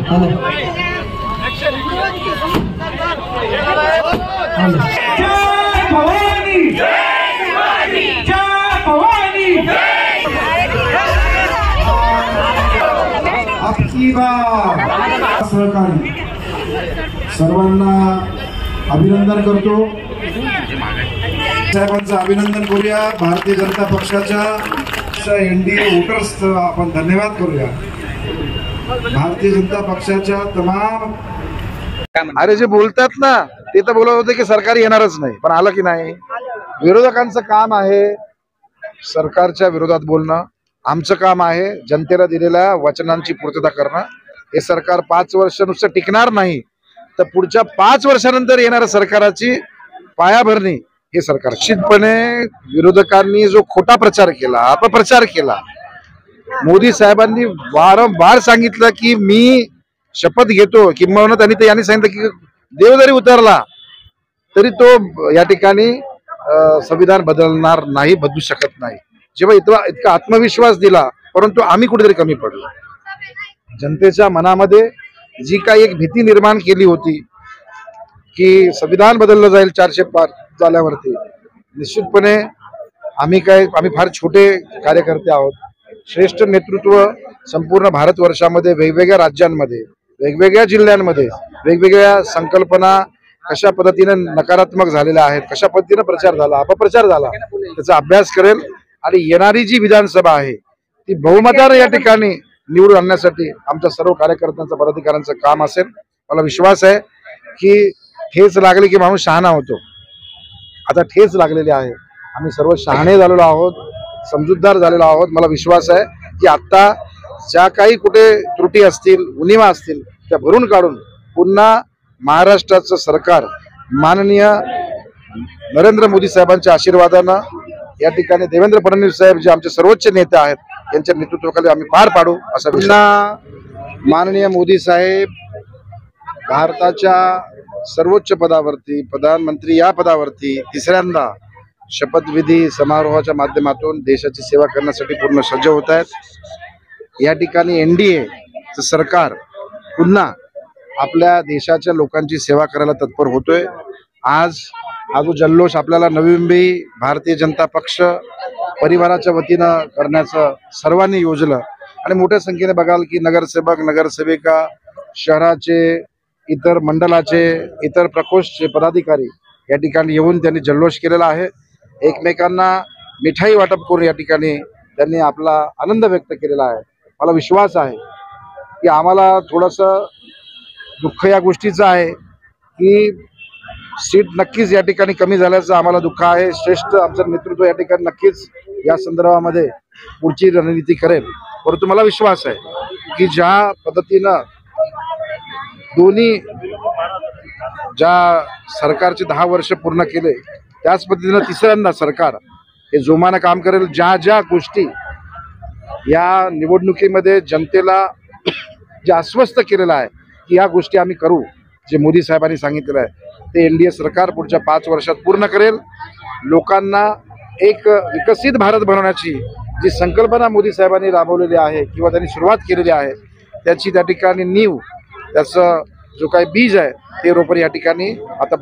सहकारी सर्वांना अभिनंदन करतो। साहेबांचं अभिनंदन करूया। भारतीय जनता पक्षाच्या एनडीए वोटर्स आपण धन्यवाद करूया। भारतीय जनता पक्षाच्या तमाम अरे जे बोलतात ना ते तर बोलत होते की सरकार येणारच नाही, पण आलं की नाही। विरोधकांचं काम आहे सरकारच्या विरोधात बोलणं, आमचं काम आहे जनतेला दिलेल्या वचनांची पूर्तता करणं। हे सरकार 5 वर्ष नुसतं टिकणार नाही तर पुढच्या 5 वर्षानंतर येणाऱ्या सरकाराची पायाभरणी हे सरकार। निश्चितपणे विरोधकांनी जो खोटा प्रचार केला, अपप्रचार केला, मोदी साहेबांनी वारंवार सांगितलं की मी शपथ घेतो, किंबहुना त्यांनी सांगितलं की देव जरी उतरला तरी तो या ठिकाणी संविधान बदलणार नाही, बदलू शकत नाही। जेव्हा इतका आत्मविश्वास दिला, परंतु आम्ही कुठेतरी कमी पडलो। जनतेच्या मनामध्ये जी काही एक भीती निर्माण केली होती की संविधान बदललं जाईल 400 पार झाल्यावरती, निश्चितपणे आम्ही फार छोटे कार्यकर्ते आहोत। श्रेष्ठ नेतृत्व संपूर्ण भारतवर्षामध्ये वेगवेगळ्या राज्यांमध्ये, वेगवेगळ्या जिल्ह्यांमध्ये वेगवेगळ्या संकल्पना कशा पद्धतीने नकारात्मक झालेल्या आहेत, कशा पद्धतीने प्रचार झाला, अपप्रचार झाला, त्याचा अभ्यास करेल आणि येणारी जी विधानसभा आहे ती बहुमताने या ठिकाणी निवडून आणण्यासाठी आमच्या सर्व कार्यकर्त्यांचं, पदाधिकाऱ्यांचं काम असेल। मला विश्वास आहे की ठेच लागली की माणूस शहाणा होतो। आता ठेच लागलेली आहे, आम्ही सर्व शहाणे झालेलो आहोत, समजूतदार झालेलो आहोत। मला विश्वास आहे की आता ज्या काही कुठे त्रुटी असतील, उणिवा असतील, त्या भरून काढून पुन्हा महाराष्ट्राचं सरकार माननीय नरेंद्र मोदी साहेबांच्या आशीर्वादानं या ठिकाणी देवेंद्र फडणवीस साहेब जे आमचे सर्वोच्च नेते आहेत त्यांच्या नेतृत्वाखाली आम्ही पार पाडू असं पुन्हा माननीय मोदी साहेब भारताच्या सर्वोच्च पदावरती, प्रधानमंत्री या पदावरती तिसऱ्यांदा शपथविधी समारोहाच्या माध्यमातून देशाची सेवा करण्यासाठी पूर्ण सज्ज होत आहेत। या ठिकाणी एनडीएचं सरकार पुन्हा आपल्या देशाच्या लोकांची सेवा करायला तत्पर होतोय। आज हा जो जल्लोष आपल्याला नवी मुंबई भारतीय जनता पक्ष परिवाराच्या वतीनं करण्याचं सर्वांनी योजलं आणि मोठ्या संख्येने बघाल की नगरसेवक, नगरसेविका, शहराचे, इतर मंडलाचे, इतर प्रकोष्ठचे पदाधिकारी या ठिकाणी येऊन त्यांनी जल्लोष केलेला आहे। एकमेकांना मिठाई वाटप करून या ठिकाणी त्यांनी आपला आनंद व्यक्त केलेला आहे। मला विश्वास आहे की आम्हाला थोडंसं दुःख या गोष्टीचं आहे की सीट नक्कीच या ठिकाणी कमी झाल्याचं आम्हाला दुःख आहे। श्रेष्ठ आमचं नेतृत्व या ठिकाणी नक्कीच या संदर्भामध्ये पुढची रणनीती करेल, परंतु मला विश्वास आहे की ज्या पद्धतीनं दोन्ही ज्या सरकारचे 10 वर्ष पूर्ण केले त्याच पद्धतीनं तिसऱ्यांदा सरकार हे जोमानं काम करेल। ज्या ज्या गोष्टी या निवडणुकीमध्ये जनतेला जे आश्वस्त केलेलं आहे की या गोष्टी आम्ही करू, जे मोदी साहेबांनी सांगितलेलं आहे ते एनडीए सरकार पुढच्या 5 वर्षात पूर्ण करेल। लोकांना एक विकसित भारत बनवण्याची जी संकल्पना मोदी साहेबांनी राबवलेली आहे किंवा त्यांनी सुरुवात केलेली आहे त्याची त्या ठिकाणी नीव, त्याचं जो काही बीज आहे ते रोपण या ठिकाणी आता